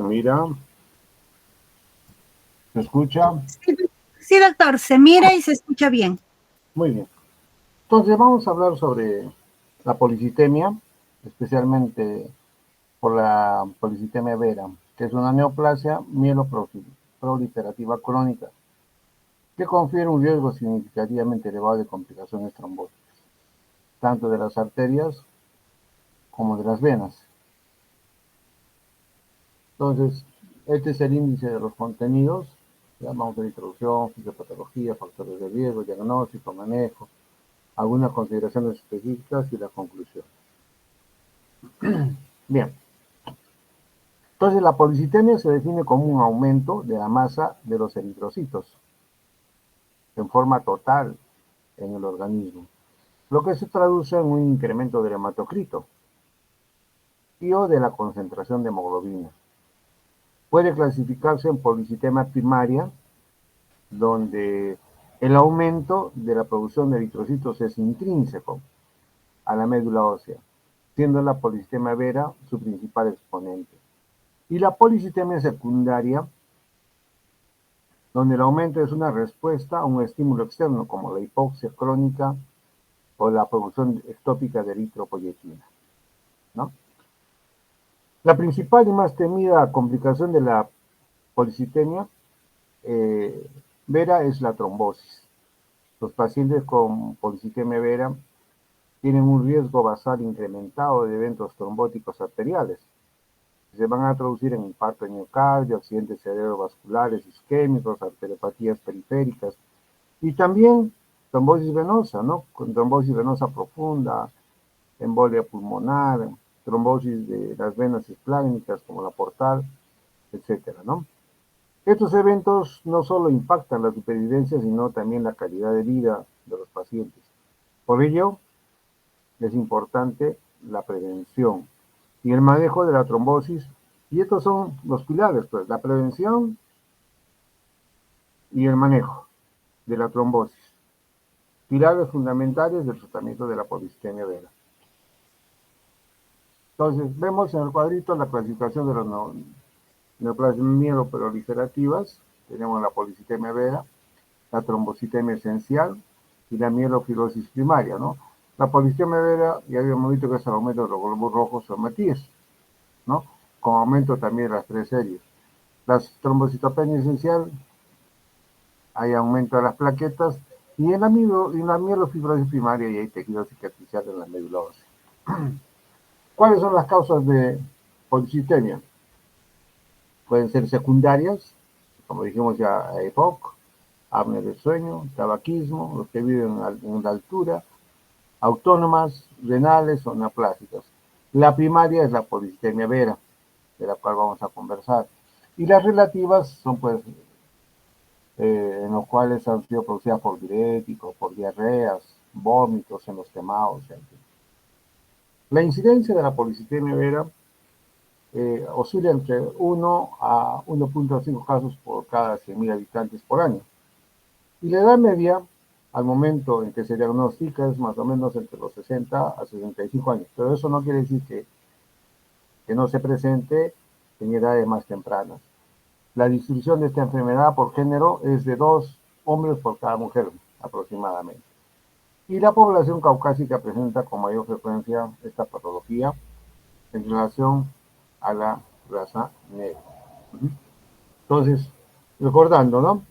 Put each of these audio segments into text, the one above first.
mira, ¿se escucha? Sí, sí, doctor, se mira y se escucha bien. Muy bien. Entonces vamos a hablar sobre la policitemia, especialmente por la policitemia vera, que es una neoplasia mieloproliferativa crónica, que confiere un riesgo significativamente elevado de complicaciones trombóticas, tanto de las arterias como de las venas. Entonces, este es el índice de los contenidos. Ya vamos a ver introducción, fisiopatología, factores de riesgo, diagnóstico, manejo, algunas consideraciones específicas y la conclusión. Bien, entonces la policitemia se define como un aumento de la masa de los eritrocitos en forma total en el organismo, lo que se traduce en un incremento del hematocrito y o de la concentración de hemoglobina. Puede clasificarse en policitemia primaria, donde el aumento de la producción de eritrocitos es intrínseco a la médula ósea, siendo la policitemia vera su principal exponente. Y la policitemia secundaria, donde el aumento es una respuesta a un estímulo externo, como la hipoxia crónica o la producción ectópica de eritropoyetina, ¿no? La principal y más temida complicación de la policitemia vera es la trombosis. Los pacientes con policitemia vera tienen un riesgo basal incrementado de eventos trombóticos arteriales. Se van a traducir en infarto de miocardio, accidentes cerebrovasculares isquémicos, arteriopatías periféricas y también trombosis venosa, ¿no? Con trombosis venosa profunda, embolia pulmonar, trombosis de las venas espláncnicas como la portal, etcétera, ¿no? Estos eventos no solo impactan la supervivencia, sino también la calidad de vida de los pacientes. Por ello, es importante la prevención y el manejo de la trombosis. Y estos son los pilares, pues, la prevención y el manejo de la trombosis. Pilares fundamentales del tratamiento de la policitemia vera. Entonces, vemos en el cuadrito la clasificación de las neoplasias mieloproliferativas. Tenemos la policitemia vera, la trombocitemia esencial y la mielofibrosis primaria, ¿no? La policitemia vera, ya habíamos visto que es el aumento de los glóbulos rojos o hematíes, ¿no? Con aumento también de las tres series. La trombocitopenia esencial, hay aumento de las plaquetas, y en la mielofibrosis primaria y hay tejido cicatricial en la médula ósea. ¿Cuáles son las causas de policitemia? Pueden ser secundarias, como dijimos ya, EPOC, apnea del sueño, tabaquismo, los que viven en la altura, autónomas, renales o neoplásicas. La primaria es la policitemia vera, de la cual vamos a conversar. Y las relativas son, pues, en los cuales han sido producidas por diuréticos, por diarreas, vómitos en los quemados, en fin. La incidencia de la policitemia vera oscila entre 1 a 1.5 casos por cada 100.000 habitantes por año. Y la edad media, al momento en que se diagnostica, es más o menos entre los 60 a 65 años. Pero eso no quiere decir que no se presente en edades más tempranas. La distribución de esta enfermedad por género es de 2 hombres por cada mujer, aproximadamente. Y la población caucásica presenta con mayor frecuencia esta patología en relación a la raza negra. Entonces, recordando, ¿no?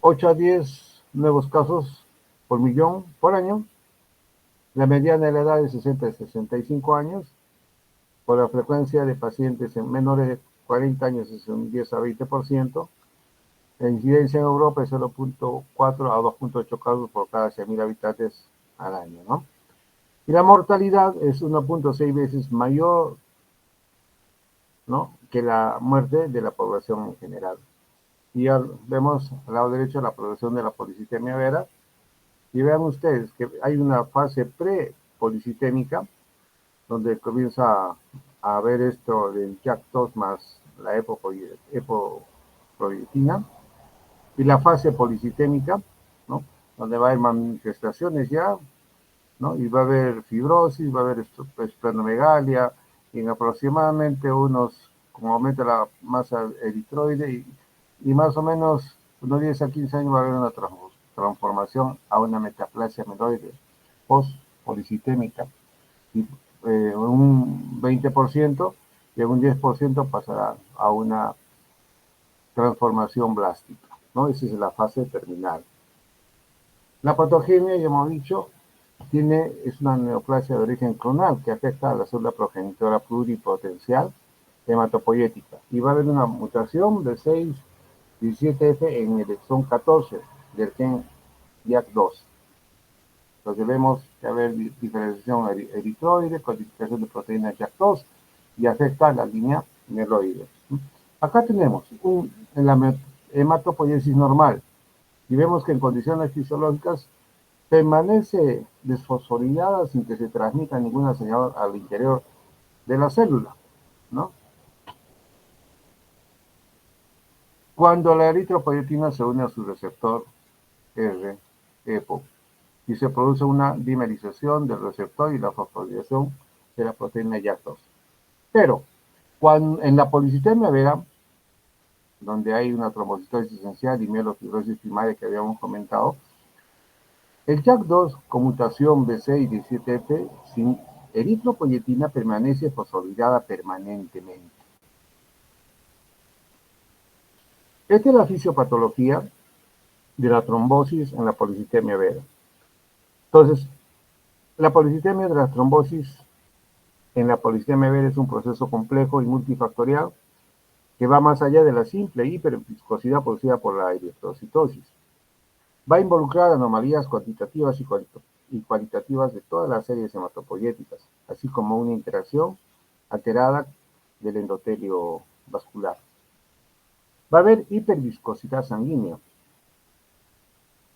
8 a 10 nuevos casos por millón por año. La mediana de la edad es 60 a 65 años. Por la frecuencia de pacientes en menores de 40 años es un 10 a 20%. La incidencia en Europa es 0.4 a 2.8 casos por cada 100.000 habitantes al año, ¿no? Y la mortalidad es 1.6 veces mayor, ¿no?, que la muerte de la población en general. Y ya vemos al lado derecho la progresión de la policitemia vera. Y vean ustedes que hay una fase pre-policitémica, donde comienza a haber esto del JAK2 más la epoproietina, y la fase policitémica, ¿no?, donde va a haber manifestaciones ya, ¿no?, y va a haber fibrosis, va a haber esplenomegalia, y en aproximadamente unos como aumenta la masa eritroide y más o menos unos 10 a 15 años va a haber una transformación a una metaplasia amiloide post-policitémica. Y un 20% y un 10% pasará a una transformación blástica, ¿no? Esa es la fase terminal. La patogenia, ya hemos dicho, es una neoplasia de origen clonal que afecta a la célula progenitora pluripotencial hematopoyética y va a haber una mutación de 6-17F en el exón 14 del gen JAK2. Entonces vemos que va a haber diferenciación eritroide, codificación de proteína JAK2 y afecta a la línea mieloide. Acá tenemos la hematopoiesis normal y vemos que en condiciones fisiológicas permanece desfosforilada sin que se transmita ninguna señal al interior de la célula, ¿no? Cuando la eritropoyetina se une a su receptor R, EPO, y se produce una dimerización del receptor y la fosforilación de la proteína JAK2. Pero en la policitemia vera, donde hay una trombocitosis esencial y mielofibrosis primaria que habíamos comentado, el JAK2 con mutación B6 y 17F sin eritropoyetina permanece fosforilada permanentemente. Esta es la fisiopatología de la trombosis en la policitemia vera. Entonces, la policitemia de la trombosis en la policitemia vera es un proceso complejo y multifactorial que va más allá de la simple hiperviscosidad producida por la eritrocitosis. Va a involucrar anomalías cuantitativas y cualitativas de todas las series hematopoyéticas, así como una interacción alterada del endotelio vascular. Va a haber hiperviscosidad sanguínea.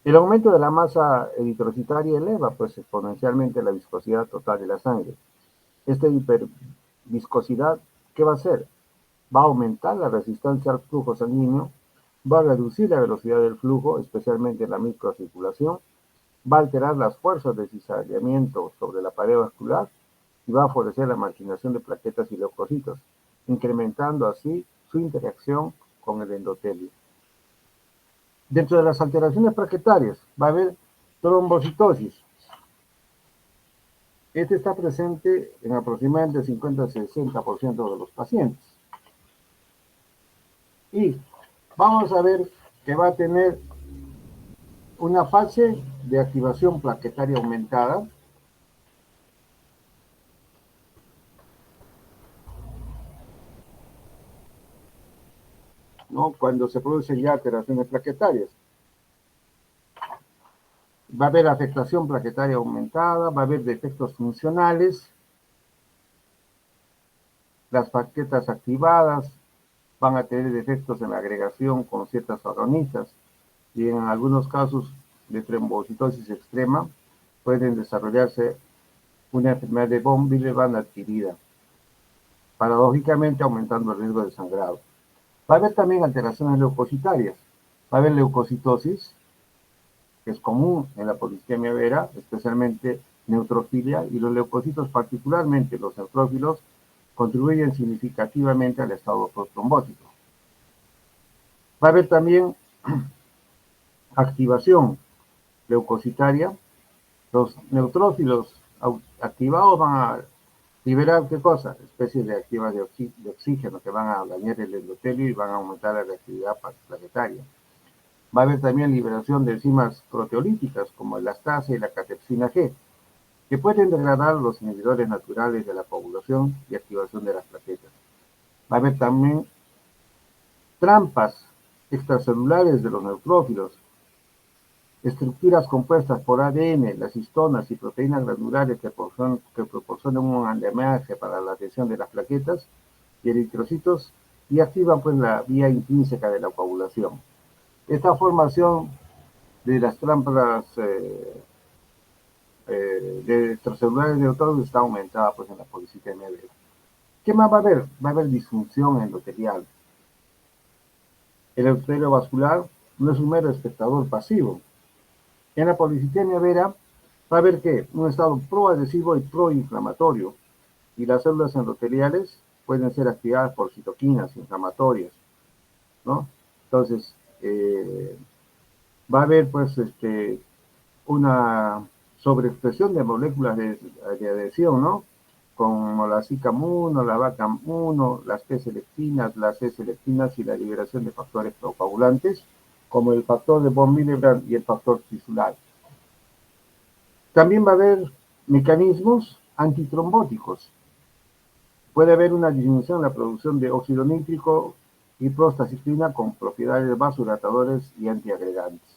El aumento de la masa eritrocitaria eleva pues exponencialmente la viscosidad total de la sangre. Esta hiperviscosidad, ¿qué va a hacer? Va a aumentar la resistencia al flujo sanguíneo, va a reducir la velocidad del flujo, especialmente en la microcirculación, va a alterar las fuerzas de cizallamiento sobre la pared vascular y va a favorecer la marginación de plaquetas y leucocitos, incrementando así su interacción con el endotelio. Dentro de las alteraciones plaquetarias va a haber trombocitosis. Este está presente en aproximadamente 50-60% de los pacientes. Y vamos a ver que va a tener una fase de activación plaquetaria aumentada, ¿no? Cuando se producen ya alteraciones plaquetarias. Va a haber afectación plaquetaria aumentada, va a haber defectos funcionales, las plaquetas activadas van a tener defectos en la agregación con ciertas agonistas y en algunos casos de trombocitosis extrema pueden desarrollarse una enfermedad de von Willebrand adquirida, paradójicamente aumentando el riesgo de sangrado. Va a haber también alteraciones leucocitarias, va a haber leucocitosis, que es común en la policitemia vera, especialmente neutrofilia, y los leucocitos, particularmente los neutrófilos, contribuyen significativamente al estado protrombótico. Va a haber también activación leucocitaria. Los neutrófilos activados van a liberar, ¿qué cosa? Especies de activas de oxígeno que van a dañar el endotelio y van a aumentar la reactividad plaquetaria. Va a haber también liberación de enzimas proteolíticas como la elastasa y la catepsina G, que pueden degradar los inhibidores naturales de la coagulación y activación de las plaquetas. Va a haber también trampas extracelulares de los neutrófilos, estructuras compuestas por ADN, las histonas y proteínas granulares que proporcionan un andamiaje para la adhesión de las plaquetas y eritrocitos y activan pues la vía intrínseca de la coagulación. Esta formación de las trampas de extracelulares de neutrófilos está aumentada pues en la policitemia vera. ¿Qué más va a haber? Va a haber disfunción endotelial. El endotelio vascular no es un mero espectador pasivo. En la policitemia vera va a haber que un estado proadhesivo y proinflamatorio y las células endoteliales pueden ser activadas por citoquinas inflamatorias, ¿no? Entonces, va a haber pues una sobreexpresión de moléculas de adhesión, ¿no? Como la SICAM1, la VACAM1, las P-selectinas, las E-selectinas y la liberación de factores procoagulantes, como el factor de von Willebrand y el factor tisular. También va a haber mecanismos antitrombóticos. Puede haber una disminución en la producción de óxido nítrico y prostaciclina con propiedades vasodilatadores y antiagregantes.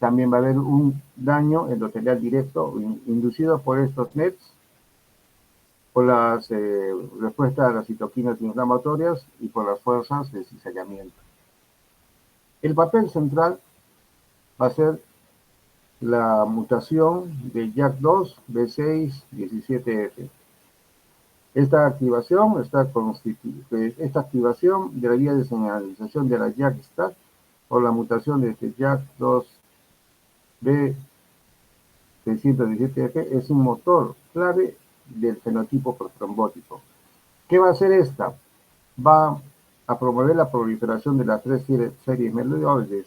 También va a haber un daño endotelial directo inducido por estos NETs, por las respuestas a las citoquinas inflamatorias y por las fuerzas de cizallamiento. El papel central va a ser la mutación de JAK2, B6, 17F. Esta activación de la vía de señalización de la JAK-STAT por la mutación de este JAK2B 617F es un motor clave del fenotipo protrombótico. ¿Qué va a hacer esta? Va a promover la proliferación de las tres series mieloides,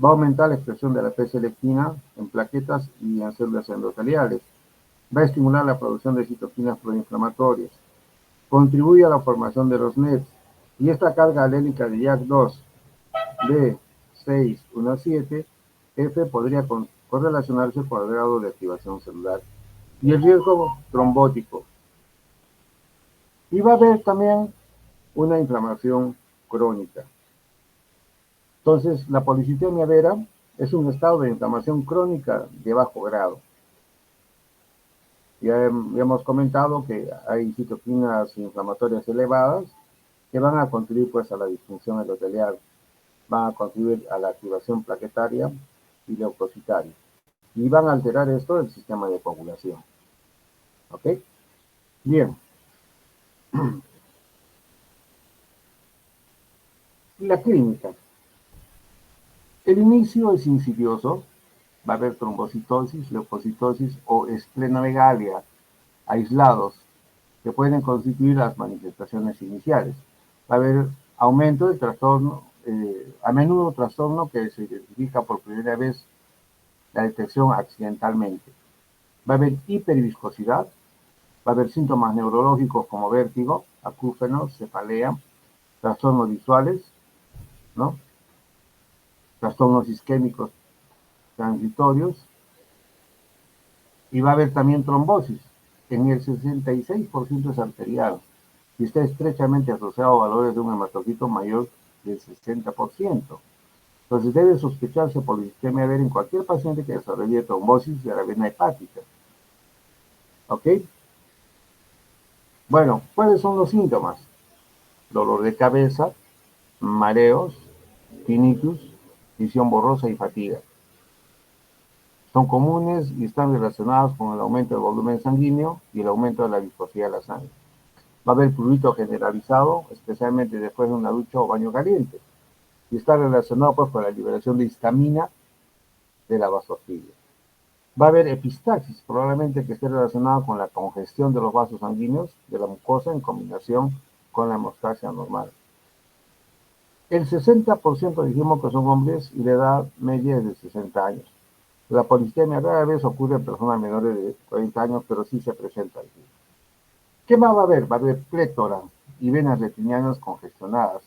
va a aumentar la expresión de la P-selectina en plaquetas y en células endoteliales, va a estimular la producción de citoquinas proinflamatorias, contribuye a la formación de los NETs, y esta carga alélica de JAK2 B617F podría correlacionarse con el grado de activación celular y el riesgo trombótico. Y va a haber también una inflamación crónica. Entonces, la policitemia vera es un estado de inflamación crónica de bajo grado. Ya hemos comentado que hay citoquinas inflamatorias elevadas que van a contribuir pues a la disfunción endotelial, van a contribuir a la activación plaquetaria y leucocitaria, y van a alterar esto el sistema de coagulación. ¿Ok? Bien. La clínica. El inicio es insidioso, va a haber trombocitosis, leucocitosis o esplenomegalia aislados que pueden constituir las manifestaciones iniciales. Va a haber aumento del trastorno, a menudo trastorno que se identifica por primera vez la detección accidentalmente. Va a haber hiperviscosidad, va a haber síntomas neurológicos como vértigo, acúfenos, cefalea, trastornos visuales, ¿no? Trastornos isquémicos transitorios, y va a haber también trombosis. En el 66% es arterial y está estrechamente asociado a valores de un hematocito mayor del 60%. Entonces debe sospecharse polisistemia vera en cualquier paciente que desarrolle trombosis de la vena hepática. ¿Ok? Bueno, ¿cuáles son los síntomas? Dolor de cabeza, mareos, tinnitus, visión borrosa y fatiga. Son comunes y están relacionados con el aumento del volumen sanguíneo y el aumento de la viscosidad de la sangre. Va a haber prurito generalizado, especialmente después de una ducha o baño caliente, y está relacionado pues con la liberación de histamina de la vasofilia. Va a haber epistaxis, probablemente que esté relacionado con la congestión de los vasos sanguíneos de la mucosa en combinación con la hemostasia normal. El 60% dijimos que son hombres y la edad media es de 60 años. La polistemia rara vez ocurre en personas menores de 40 años, pero sí se presenta aquí. ¿Qué más va a haber? Va a haber plétora y venas retinianas congestionadas.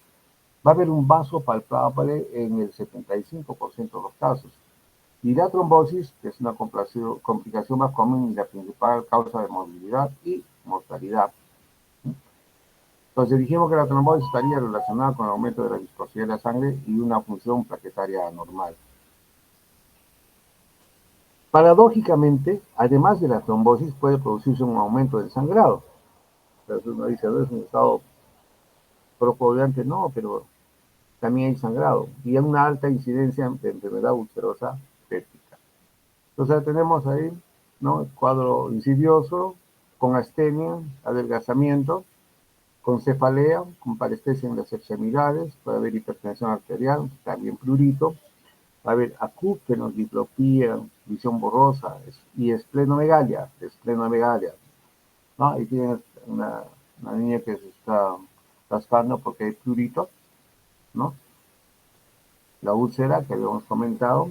Va a haber un vaso palpable en el 75% de los casos. Y la trombosis, que es una complicación más común y la principal causa de morbilidad y mortalidad. Entonces dijimos que la trombosis estaría relacionada con el aumento de la viscosidad de la sangre y una función plaquetaria anormal. Paradójicamente, además de la trombosis, puede producirse un aumento del sangrado. Entonces uno dice, no es un estado procoagulante, no, pero también hay sangrado y hay una alta incidencia de enfermedad ulcerosa péptica. Entonces tenemos ahí, ¿no?, el cuadro insidioso, con astemia, adelgazamiento, con cefalea, con parestesia en las extremidades, puede haber hipertensión arterial, también prurito, va a haber acúfenos, diplopía, visión borrosa y esplenomegalia, ¿no? Ahí tienes una una niña que se está rascando porque hay prurito, ¿no? La úlcera que habíamos comentado.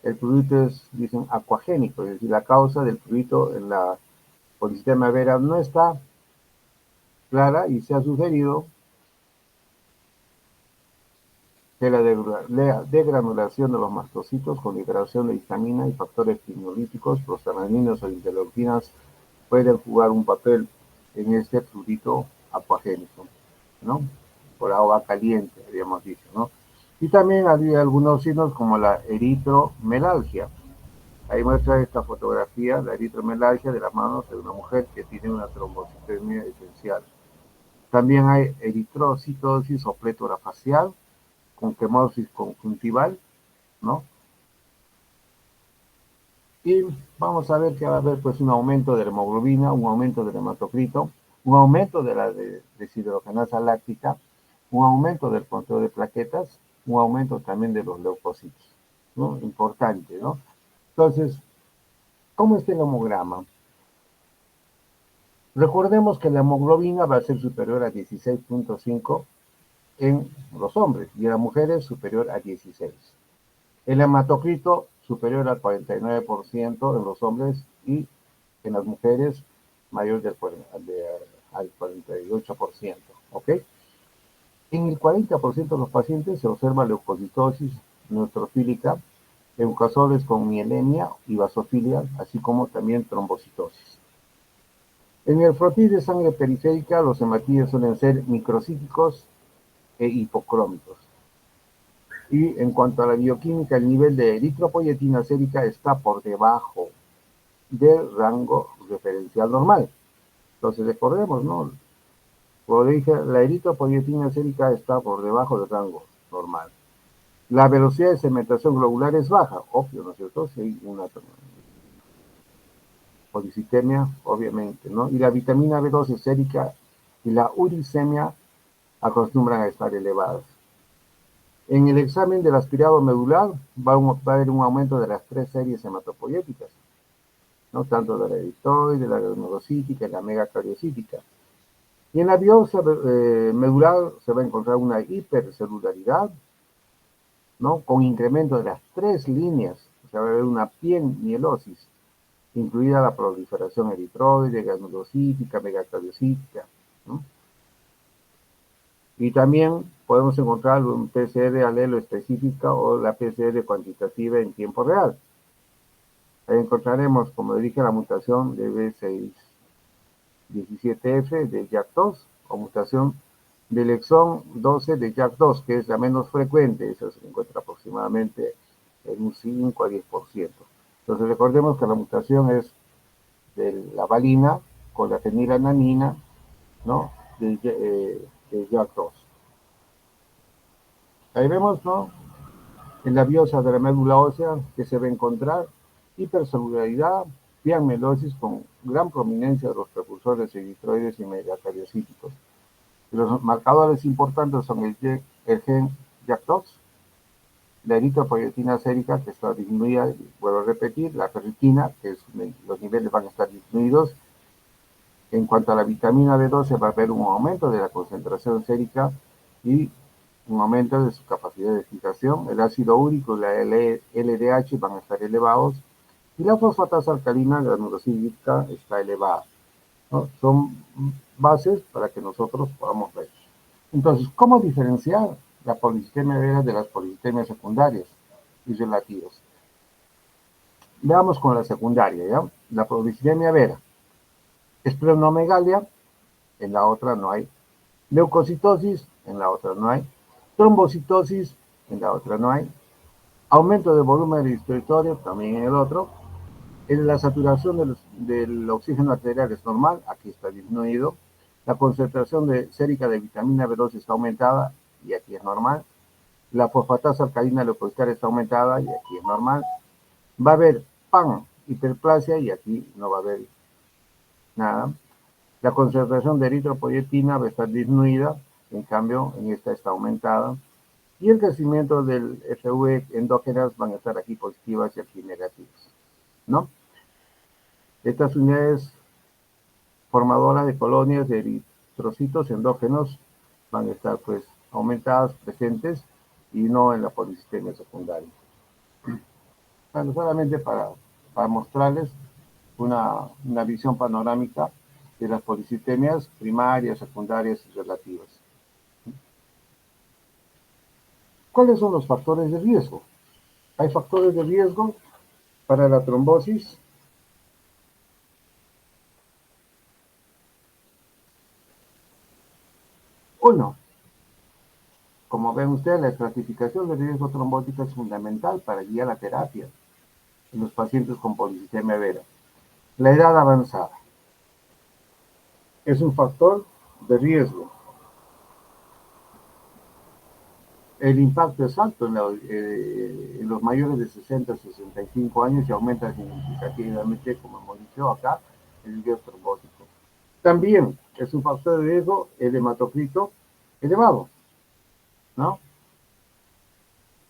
El prurito es, dicen, acuagénico, es decir, la causa del prurito en la polisistema vera no está clara y se ha sugerido que la degranulación de los mastocitos con liberación de histamina y factores quimiolíticos, prostaglandinas o interleuquinas pueden jugar un papel en este prurito acuagénico, ¿no? Por agua caliente, habíamos dicho, ¿no? Y también había algunos signos como la eritromelalgia. Ahí muestra esta fotografía, la eritromelalgia de las manos de una mujer que tiene una trombocitemia esencial. También hay eritrocitosis o plétora facial con quemosis conjuntival, ¿no? Y vamos a ver que va a haber pues un aumento de la hemoglobina, un aumento del hematocrito, un aumento de la deshidrogenasa láctica, un aumento del control de plaquetas, un aumento también de los leucocitos, ¿no? Importante, ¿no? Entonces, ¿cómo está el hemograma? Recordemos que la hemoglobina va a ser superior a 16.5 en los hombres y en las mujeres superior a 16. El hematocrito superior al 49% en los hombres y en las mujeres mayor al 48%. ¿Ok? En el 40% de los pacientes se observa leucocitosis neutrofílica, leucosoles con mielemia y basofilia, así como también trombocitosis. En el frotis de sangre periférica, los hematíes suelen ser microcíticos e hipocrómicos. Y en cuanto a la bioquímica, el nivel de eritropoyetina sérica está por debajo del rango referencial normal. Entonces recordemos, ¿no? Como dije, la eritropoyetina sérica está por debajo del rango normal. La velocidad de segmentación globular es baja, obvio, ¿no es cierto? Si hay una policitemia, obviamente, ¿no? Y la vitamina B12 sérica y la uricemia acostumbran a estar elevadas. En el examen del aspirado medular va a haber un aumento de las tres series hematopoyéticas, ¿no? Tanto de la eritroide, la granulocítica y la megacariocítica. Y en la biopsia medular se va a encontrar una hipercelularidad, ¿no? Con incremento de las tres líneas, o sea, va a haber una pienmielosis, incluida la proliferación eritroide, granulocítica, megacariocítica, ¿no? Y también podemos encontrar un PCR alelo específica o la PCR cuantitativa en tiempo real. Ahí encontraremos, como dije, la mutación de B617F de JAK2 o mutación del exón 12 de JAK2, que es la menos frecuente, esa se encuentra aproximadamente en un 5 a 10%. Entonces recordemos que la mutación es de la valina con la fenilalanina, ¿no? De JAK2. Ahí vemos, ¿no? En la biopsia de la médula ósea que se va a encontrar hipercelularidad, pianmelosis con gran prominencia de los precursores eritroides y megacariocíticos. Los marcadores importantes son el gen JAK2, la eritropoyetina sérica que está disminuida, vuelvo a repetir, la ferritina, que los niveles van a estar disminuidos. En cuanto a la vitamina B12 va a haber un aumento de la concentración sérica y un aumento de su capacidad de fijación. El ácido úrico y la LDH van a estar elevados y la fosfatasa alcalina granulocítica está elevada, ¿no? Son bases para que nosotros podamos ver. Entonces, ¿cómo diferenciar la policitemia vera de las policitemias secundarias y relativas? Veamos con la secundaria, ¿ya? La policitemia vera. Esplenomegalia, en la otra no hay. Leucocitosis, en la otra no hay. Trombocitosis, en la otra no hay. Aumento de volumen respiratorio, también en el otro. En la saturación del oxígeno arterial es normal, aquí está disminuido. La concentración sérica de vitamina B12 está aumentada y aquí es normal. La fosfatasa alcalina leucocital está aumentada y aquí es normal. Va a haber PAN, hiperplasia y aquí no va a haber nada. La concentración de eritropoyetina va a estar disminuida, en cambio en esta está aumentada. Y el crecimiento del FV endógenas van a estar aquí positivas y aquí negativas, ¿no? Estas unidades formadoras de colonias de trocitos endógenos van a estar pues aumentados, presentes, y no en la policitemia secundaria. Bueno, solamente para mostrarles una visión panorámica de las policitemias primarias, secundarias y relativas. ¿Cuáles son los factores de riesgo? Hay factores de riesgo para la trombosis. Uno, como ven ustedes, la estratificación de riesgo trombótico es fundamental para guiar la terapia en los pacientes con policitemia vera. La edad avanzada es un factor de riesgo. El impacto es alto en los mayores de 60 a 65 años y aumenta significativamente, como hemos dicho acá, el riesgo trombótico. También es un factor de riesgo el hematocrito elevado, ¿no?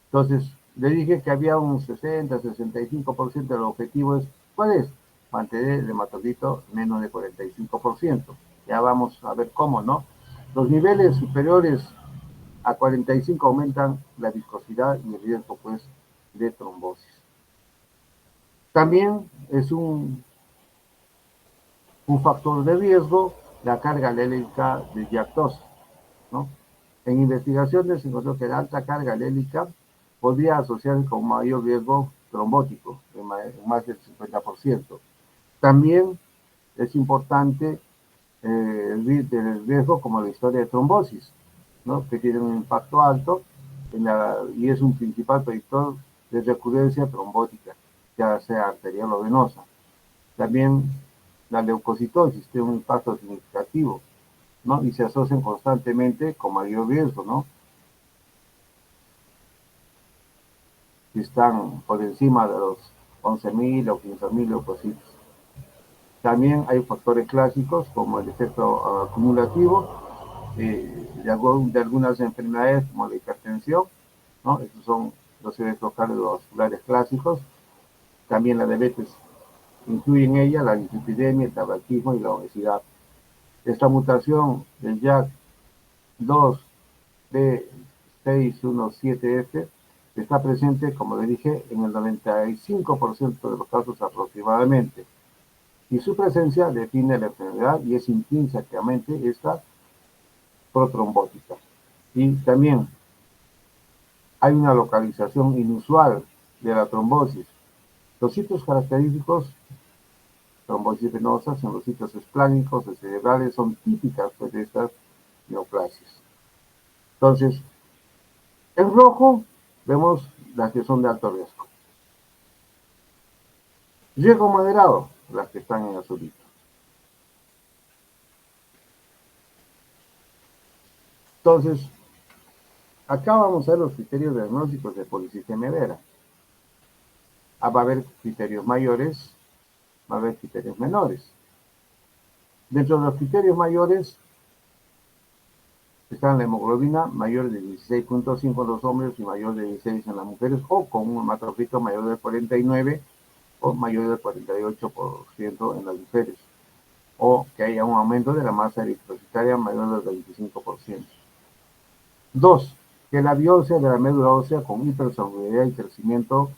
Entonces, le dije que había un 60-65% del objetivo. ¿Cuál es? Mantener el hematocrito menos de 45%. Ya vamos a ver cómo, ¿no? Los niveles superiores a 45 aumentan la viscosidad y el riesgo, pues, de trombosis. También es un factor de riesgo la carga alélica de JAK2, ¿no? En investigaciones se encontró que la alta carga alélica podría asociarse con mayor riesgo trombótico, en más del 50%. También es importante el riesgo como la historia de trombosis, ¿no? Que tiene un impacto alto y es un principal predictor de recurrencia trombótica, ya sea arterial o venosa. También la leucocitosis tiene un impacto significativo, ¿no? Y se asocian constantemente con mayor riesgo, ¿no? Si están por encima de los 11.000 o 15.000 leucocitos. También hay factores clásicos como el efecto acumulativo de algunas enfermedades como la hipertensión, ¿no? Estos son los eventos cardiovasculares clásicos. También la diabetes incluye en ella la dislipidemia, el tabaquismo y la obesidad. Esta mutación del JAK2B617F está presente, como le dije, en el 95% de los casos aproximadamente. Y su presencia define la enfermedad y es intrínsecamente esta protrombótica. Y también hay una localización inusual de la trombosis. Los sitios característicos, trombosis venosas en los sitios esplánicos y cerebrales, son típicas pues, de estas neoplasias. Entonces, en rojo vemos las que son de alto riesgo. Riesgo moderado, las que están en azulito. Entonces, acá vamos a ver los criterios diagnósticos de policitemia vera. Va a haber criterios mayores, va a haber criterios menores. Dentro de los criterios mayores están la hemoglobina mayor de 16.5 en los hombres y mayor de 16 en las mujeres, o con un hematocrito mayor de 49 o mayor del 48% en las mujeres, o que haya un aumento de la masa eritrocitaria mayor del 25%. 2. Que la biopsia de la médula ósea con hipersolubilidad y crecimiento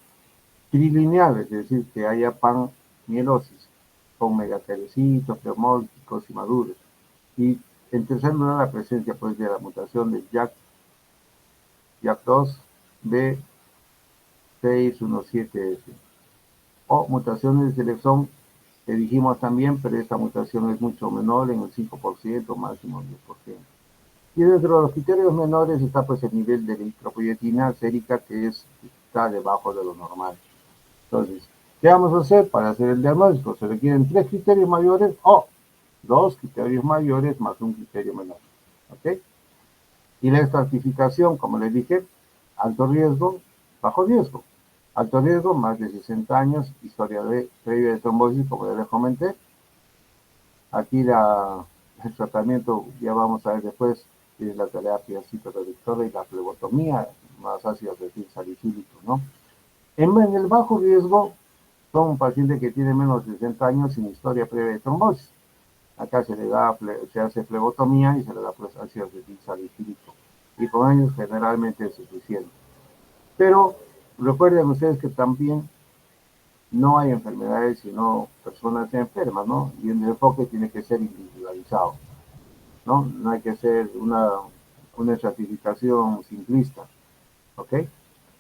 trilineal, es decir, que haya panmielosis con megatericitos, pleomórficos y maduros. Y en tercer lugar, la presencia pues, de la mutación de JAK2B617F o mutaciones de exón que dijimos también, pero esta mutación es mucho menor, en el 5%, máximo 10%. Y dentro de los criterios menores está pues el nivel de eritropoyetina sérica, que está debajo de lo normal. Entonces, ¿qué vamos a hacer para hacer el diagnóstico? Se requieren 3 criterios mayores o 2 criterios mayores más un criterio menor. ¿Ok? Y la estratificación, como les dije, alto riesgo, bajo riesgo. Alto riesgo, más de 60 años, historia previa de trombosis, como les comenté. Aquí el tratamiento, ya vamos a ver después, es la terapia citoreductora y la flebotomía, más ácido salicílico, ¿no? En el bajo riesgo son pacientes que tienen menos de 60 años sin historia previa de trombosis. acá se hace flebotomía y se le da pues ácido salicílico. Y con años generalmente es suficiente. Pero recuerden ustedes que también no hay enfermedades sino personas enfermas, ¿no? Y el enfoque tiene que ser individualizado, ¿no? No hay que hacer una estratificación simplista, ¿ok?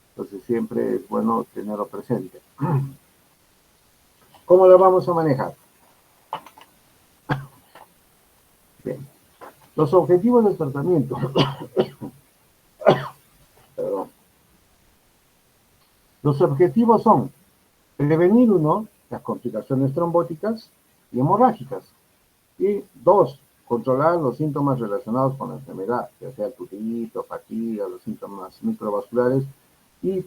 Entonces siempre es bueno tenerlo presente. ¿Cómo lo vamos a manejar? Bien. Los objetivos del tratamiento. Perdón. Los objetivos son prevenir, uno, las complicaciones trombóticas y hemorrágicas. Y dos, controlar los síntomas relacionados con la enfermedad, ya sea el prurito, fatiga, los síntomas microvasculares. Y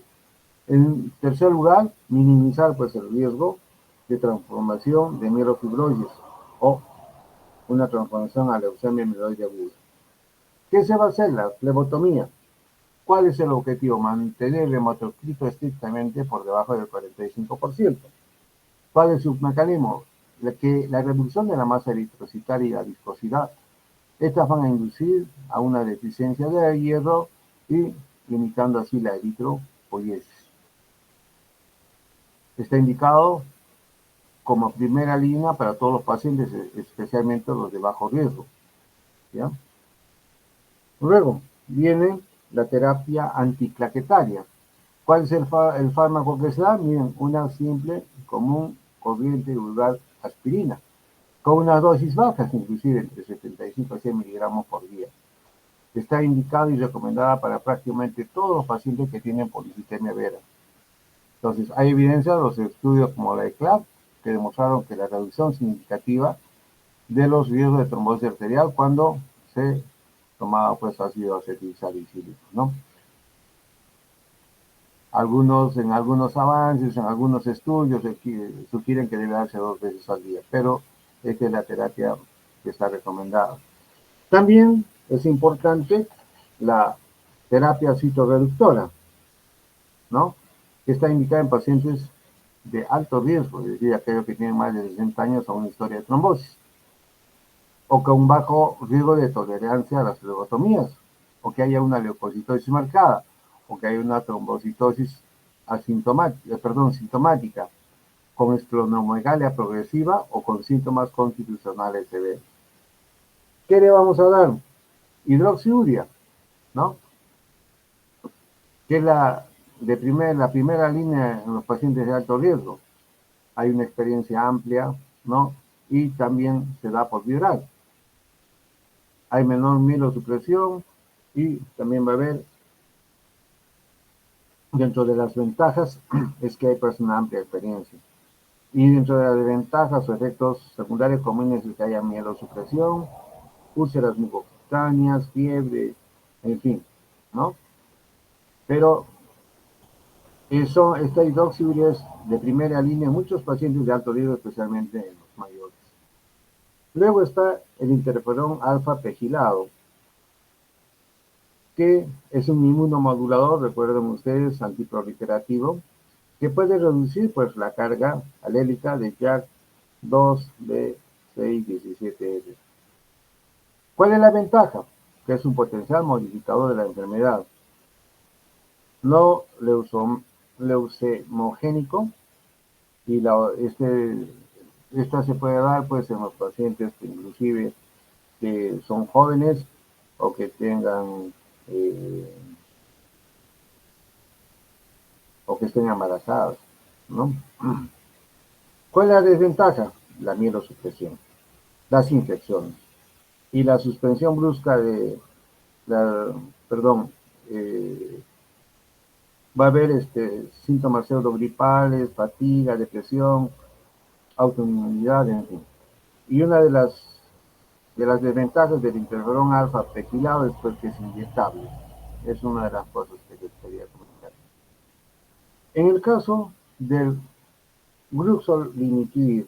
en tercer lugar, minimizar pues el riesgo de transformación de mielofibrosis o una transformación a leucemia mieloide aguda. ¿Qué se va a hacer? La flebotomía. ¿Cuál es el objetivo? Mantener el hematocrito estrictamente por debajo del 45%. ¿Cuál es su mecanismo? La reducción de la masa eritrocitaria y la viscosidad. Estas van a inducir a una deficiencia de hierro y limitando así la eritropoiesis. Está indicado como primera línea para todos los pacientes, especialmente los de bajo riesgo, ¿ya? Luego viene la terapia anticlaquetaria. ¿Cuál es el fármaco que se da? Miren, una simple, común, corriente, vulgar aspirina, con unas dosis bajas, inclusive entre 75 y 100 miligramos por día. Está indicado y recomendada para prácticamente todos los pacientes que tienen policitemia vera. Entonces, hay evidencia de los estudios como la de CLAP, que demostraron que la reducción significativa de los riesgos de trombosis arterial cuando se tomaba pues ácido acetilsalicílico, ¿no? En algunos avances, en algunos estudios sugieren que debe darse 2 veces al día, pero esta es la terapia que está recomendada. También es importante la terapia citorreductora, ¿no? Que está indicada en pacientes de alto riesgo, es decir, aquellos que tienen más de 60 años o una historia de trombosis, o con un bajo riesgo de tolerancia a las flebotomías, o que haya una leucocitosis marcada, o que haya una trombocitosis sintomática, con esplenomegalia progresiva o con síntomas constitucionales severos. ¿Qué le vamos a dar? Hidroxiuria, ¿no? Que es la primera línea en los pacientes de alto riesgo. Hay una experiencia amplia, ¿no? Y también se da por viral. Hay menor mielosupresión y también va a haber, dentro de las ventajas, es que hay pues una amplia experiencia. Y dentro de las desventajas o efectos secundarios comunes es que haya mielosupresión, úlceras mucocutáneas, fiebre, en fin, ¿no? Pero esta hidroxiuria es de primera línea en muchos pacientes de alto riesgo, especialmente en los mayores. Luego está el interferón alfa pegilado, que es un inmunomodulador, recuerden ustedes, antiproliferativo, que puede reducir pues la carga alélica de JAK2B617R. ¿Cuál es la ventaja? Que es un potencial modificador de la enfermedad. No leucemogénico, y esta se puede dar pues en los pacientes que inclusive que son jóvenes o que tengan o que estén embarazadas, ¿no? ¿Cuál es la desventaja? La mielosupresión, las infecciones y la suspensión brusca va a haber síntomas pseudogripales, fatiga, depresión, autoinmunidad, en fin. Y una de las desventajas del interferón alfa pegilado es pues que es inyectable. Es una de las cosas que les quería comentar. En el caso del gruxoliniquid,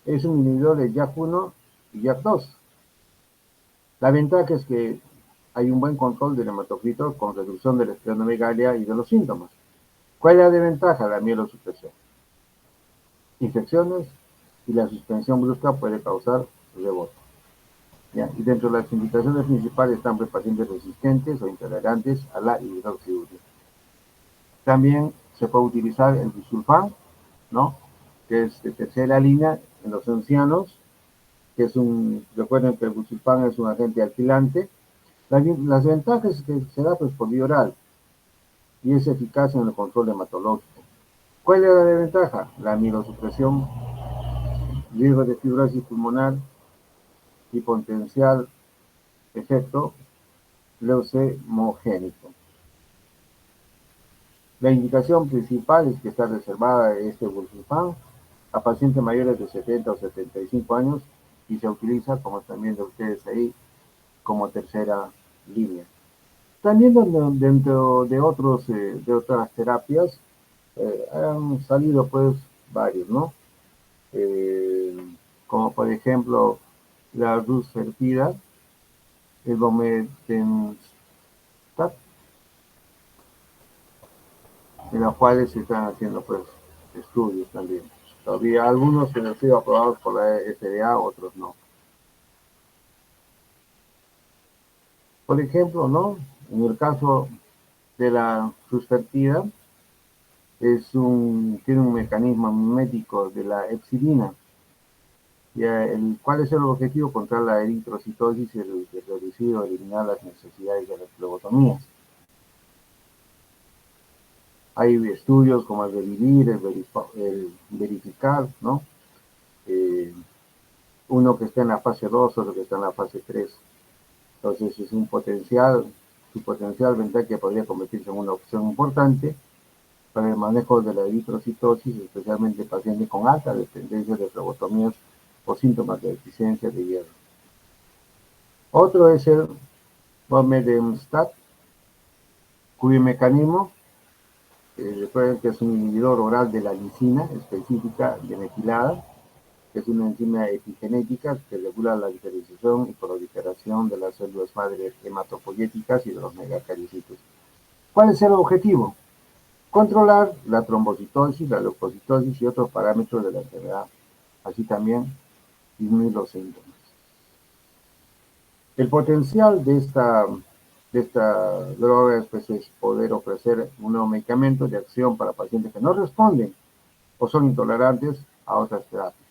es un inhibidor de JAK1 y JAK2. La ventaja es que hay un buen control del hematocrito con reducción de la esplenomegalia y de los síntomas. ¿Cuál es la desventaja? La mielosupresión. Infecciones y la suspensión brusca puede causar rebote. ¿Ya? Y dentro de las indicaciones principales están pues, pacientes resistentes o intolerantes a la hidroxiurea. También se puede utilizar el busulfán, ¿no? Que es de tercera línea en los ancianos, que es recuerden que el busulfán es un agente alquilante. Las ventajas es que se da pues, por vía oral y es eficaz en el control hematológico. ¿Cuál es la desventaja? La mielosupresión, riesgo de fibrosis pulmonar y potencial efecto leucemogénico. La indicación principal es que está reservada este busulfán a pacientes mayores de 70 o 75 años y se utiliza, como están viendo ustedes ahí, como tercera línea. También dentro de otras terapias han salido pues varios, ¿no? Como por ejemplo la rusfertida, el bomedemstat, en los cuales se están haciendo pues estudios también. Todavía algunos que han sido aprobados por la FDA, otros no. Por ejemplo, ¿no? En el caso de la rusfertida, tiene un mecanismo mimético de la epsilina. ¿Cuál es el objetivo? Controlar la eritrocitosis y reducir o eliminar las necesidades de las flebotomías. Hay estudios como el de vivir, el verificar, ¿no? Uno que está en la fase 2, otro que está en la fase 3. Entonces es su potencial ventaja que podría convertirse en una opción importante para el manejo de la eritrocitosis, especialmente en pacientes con alta dependencia de flebotomías o síntomas de deficiencia de hierro. Otro es el bomedemstat, cuyo mecanismo, recuerden que es un inhibidor oral de la lisina específica de metilada, que es una enzima epigenética que regula la diferenciación y proliferación de las células madre hematopoyéticas y de los megacaricitos. ¿Cuál es el objetivo? Controlar la trombocitosis, la leucocitosis y otros parámetros de la enfermedad. Así también disminuir los síntomas. El potencial de esta droga pues, es poder ofrecer un nuevo medicamento de acción para pacientes que no responden o son intolerantes a otras terapias,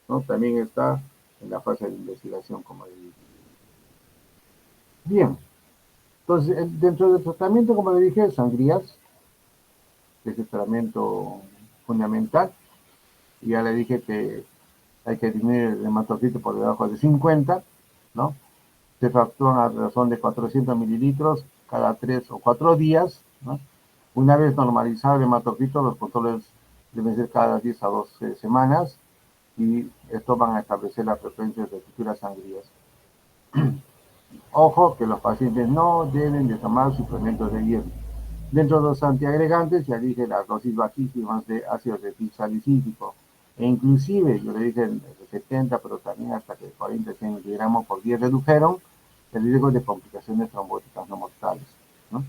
¿no? También está en la fase de investigación, como le dije. Bien, entonces dentro del tratamiento, como le dije, sangrías, que es el tratamiento fundamental. Ya le dije que hay que disminuir el hematocrito por debajo de 50, ¿no? Se factúan a razón de 400 mililitros cada 3 o 4 días, ¿no? Una vez normalizado el hematocrito, los controles deben ser cada 10 a 12 semanas y esto van a establecer las frecuencias de futuras sangrías. Ojo que los pacientes no deben de tomar suplementos de hierro. Dentro de los antiagregantes ya dije las dosis bajísimas de ácido salicílico e inclusive yo le dije el 70, pero también hasta que 40 miligramos por día redujeron el riesgo de complicaciones trombóticas no mortales, ¿no?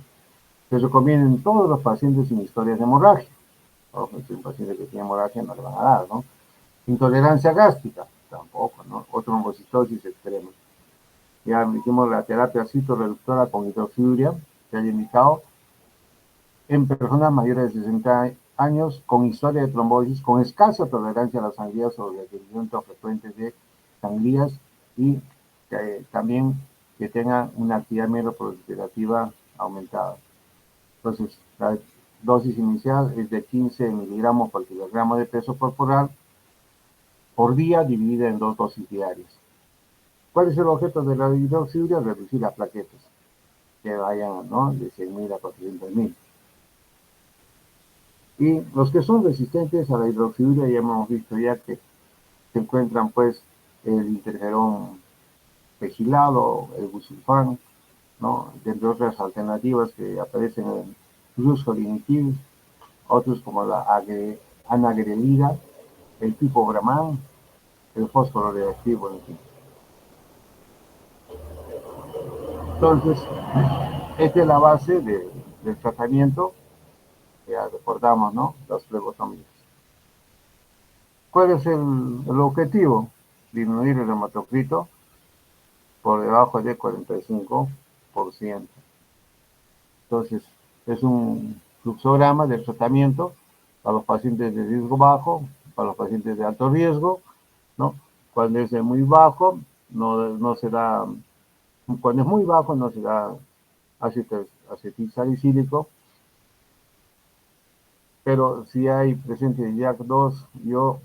Se recomienda en todos los pacientes sin historias de hemorragia. Ojo, si un paciente que tiene hemorragia no le van a dar, ¿no? Intolerancia gástrica, tampoco, ¿no? O trombocitosis extrema. Ya hicimos la terapia citorreductora con hidroxiurea, que ha indicado en personas mayores de 60 años con historia de trombosis, con escasa tolerancia a las sangrías o requerimiento frecuente de sangrías y también que tengan una actividad mieloproliferativa aumentada. Entonces, la dosis inicial es de 15 miligramos por kilogramo de peso corporal por día, dividida en 2 dosis diarias. ¿Cuál es el objeto de la hidroxiurea? Reducir las plaquetas, que vayan, ¿no?, de 100.000 a 400.000. Y los que son resistentes a la hidroxiurea ya hemos visto ya que se encuentran pues el interferón pegilado, el busulfán, ¿no?, entre otras alternativas que aparecen en rusfertida, otros como la anagrelida, el picobramán, el fósforo reactivo, en fin. Entonces, esta es la base del tratamiento que ya recordamos, ¿no?, las flebotomías. ¿Cuál es el objetivo? disminuir el hematocrito por debajo de 45%. Entonces, es un fluxograma del tratamiento para los pacientes de riesgo bajo, para los pacientes de alto riesgo, ¿no? Cuando es muy bajo, no se da, cuando es muy bajo, no se da ácido acetilsalicílico, pero si hay presente JAK2 o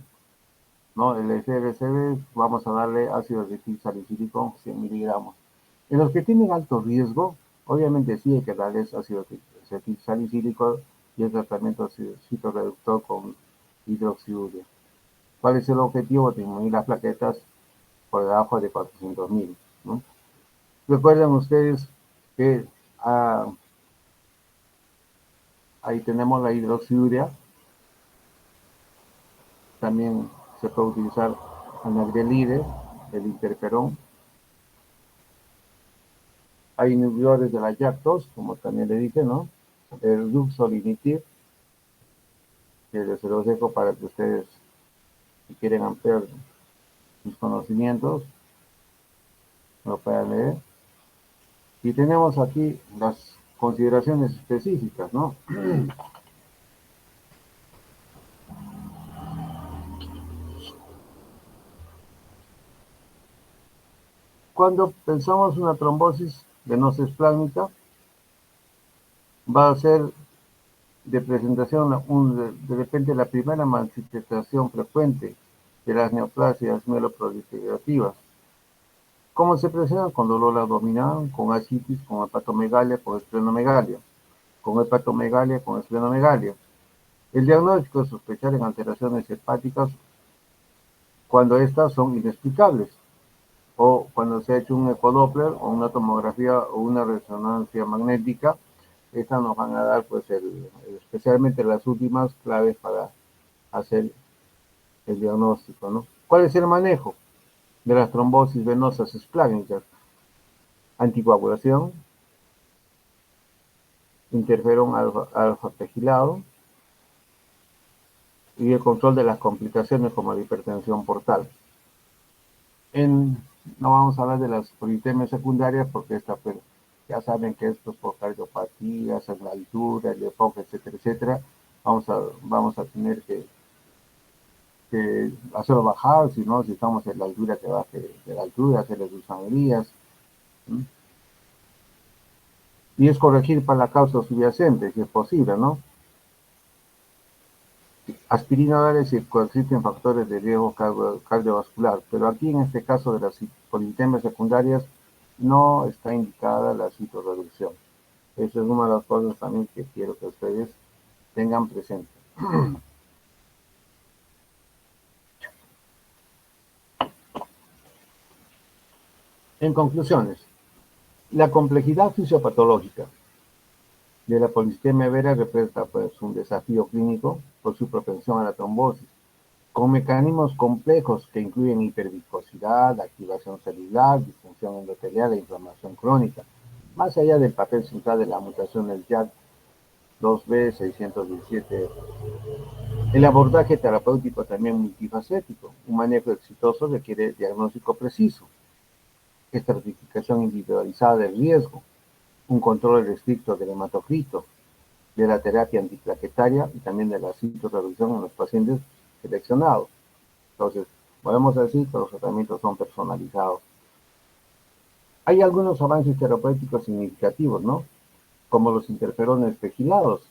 ¿no? El SRCB, vamos a darle ácido acetilsalicílico 100 miligramos. En los que tienen alto riesgo, obviamente sí hay que darles ácido acetilsalicílico y el tratamiento citorreductor con hidroxiurea. ¿Cuál es el objetivo? Disminuir las plaquetas por debajo de 400.000, ¿no? Recuerden ustedes que ahí tenemos la hidroxiurea. También se puede utilizar anagrelide, el interferón. Hay inhibidores de la JAK2, como también le dije, ¿no? El ruxolitinib, que se los dejo para que ustedes, si quieren ampliar sus conocimientos, lo puedan leer. Y tenemos aquí las consideraciones específicas, ¿no? Cuando pensamos una trombosis venosa esplánica, va a ser de presentación, de repente la primera manifestación frecuente de las neoplasias mieloproliferativas. ¿Cómo se presenta? Con dolor abdominal, con ascitis, con hepatomegalia, con esplenomegalia. Con hepatomegalia, con esplenomegalia. El diagnóstico es sospechar en alteraciones hepáticas cuando estas son inexplicables, o cuando se ha hecho un ecodoppler o una tomografía o una resonancia magnética. Estas nos van a dar, pues, especialmente las últimas claves para hacer el diagnóstico, ¿no? ¿Cuál es el manejo de las trombosis venosas esplánicas? Anticoagulación, interferón alfa pegilado y el control de las complicaciones como la hipertensión portal. No vamos a hablar de las politemias secundarias porque pues, ya saben que esto es por cardiopatías, en la altura, el EPOC, etcétera, etcétera. Vamos a tener que hacerlo bajar, si no, si estamos en la altura, que baje de la altura, hacerle sus sangrías. Y es corregir para la causa subyacente, si es posible, ¿no? Aspirinadores y coexisten factores de riesgo cardiovascular, pero aquí en este caso de las politemias secundarias no está indicada la citorreducción. Esa es una de las cosas también que quiero que ustedes tengan presente. En conclusiones, la complejidad fisiopatológica de la policitemia vera representa, pues, un desafío clínico por su propensión a la trombosis, con mecanismos complejos que incluyen hiperviscosidad, activación celular, disfunción endotelial e inflamación crónica, más allá del papel central de la mutación del JAK2B617. El abordaje terapéutico también multifacético. Un manejo exitoso requiere diagnóstico preciso, estratificación individualizada del riesgo, un control estricto del hematocrito, de la terapia antiplaquetaria y también de la citorreducción en los pacientes seleccionados. Entonces, podemos decir que los tratamientos son personalizados. Hay algunos avances terapéuticos significativos, ¿no? Como los interferones pegilados.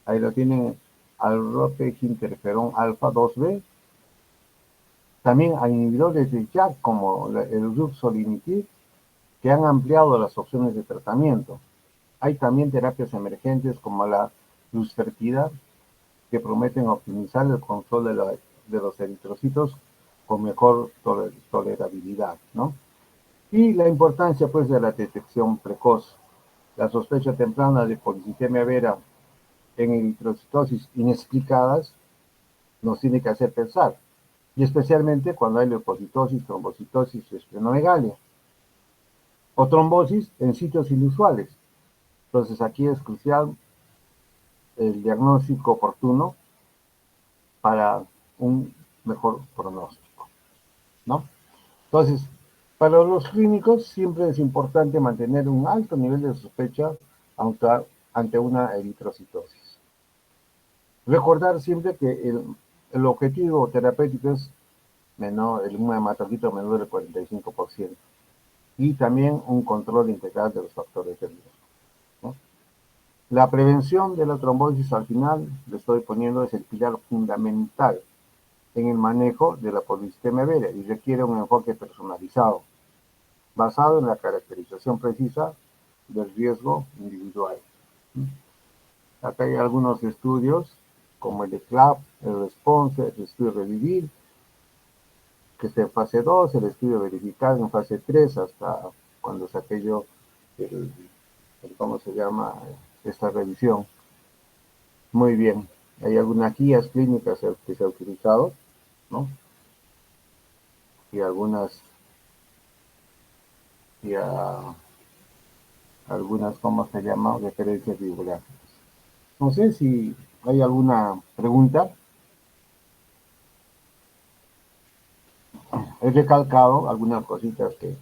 Ahí lo tienen, alropeg-interferón alfa 2B. También hay inhibidores de JAK como el ruxolitinib que han ampliado las opciones de tratamiento. Hay también terapias emergentes como la lusfertida que prometen optimizar el control de los eritrocitos con mejor tolerabilidad, ¿no? Y la importancia, pues, de la detección precoz. La sospecha temprana de policitemia vera en eritrocitosis inexplicadas nos tiene que hacer pensar, y especialmente cuando hay leucocitosis, trombocitosis y esplenomegalia, o trombosis en sitios inusuales. Entonces aquí es crucial el diagnóstico oportuno para un mejor pronóstico. Entonces, para los clínicos siempre es importante mantener un alto nivel de sospecha ante una eritrocitosis. Recordar siempre que el objetivo terapéutico es menor, un hematocito menor del 45%. Y también un control integral de los factores de riesgo, ¿no? La prevención de la trombosis al final, le estoy poniendo, es el pilar fundamental en el manejo de la polisistemia vera y requiere un enfoque personalizado, basado en la caracterización precisa del riesgo individual. Acá hay algunos estudios, como el ECLAP, el RESPONSE, el estudio REVIVIR, que está en fase 2, el estudio verificado en fase 3, hasta cuando saqué yo ¿cómo se llama? Esta revisión. Muy bien. Hay algunas guías clínicas que se han utilizado, ¿no? Y algunas, ¿cómo se llama? Referencias bibliográficas. No sé si hay alguna pregunta. He recalcado algunas cositas que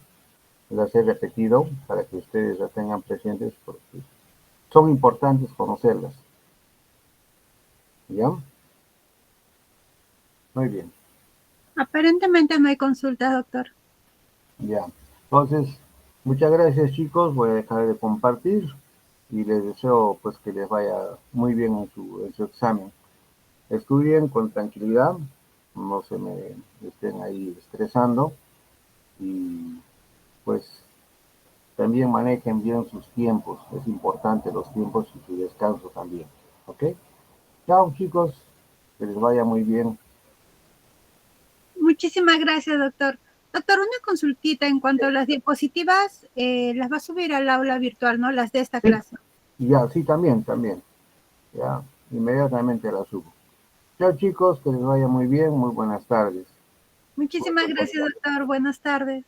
las he repetido para que ustedes las tengan presentes porque son importantes conocerlas. ¿Ya? Muy bien. Aparentemente no hay consulta, doctor. Ya. Entonces, muchas gracias, chicos. Voy a dejar de compartir y les deseo pues que les vaya muy bien en su examen. Estudien con tranquilidad, no se me estén ahí estresando y pues también manejen bien sus tiempos. Es importante los tiempos y su descanso también. ¿Ok? Chao, chicos. Que les vaya muy bien. Muchísimas gracias, doctor. Doctor, una consultita en cuanto a las diapositivas, las va a subir al aula virtual, ¿no? Las de esta Sí, clase. ya, sí, también, también. Ya, inmediatamente la subo. Chao, chicos, que les vaya muy bien, muy buenas tardes. Muchísimas gracias, doctor. Buenas tardes.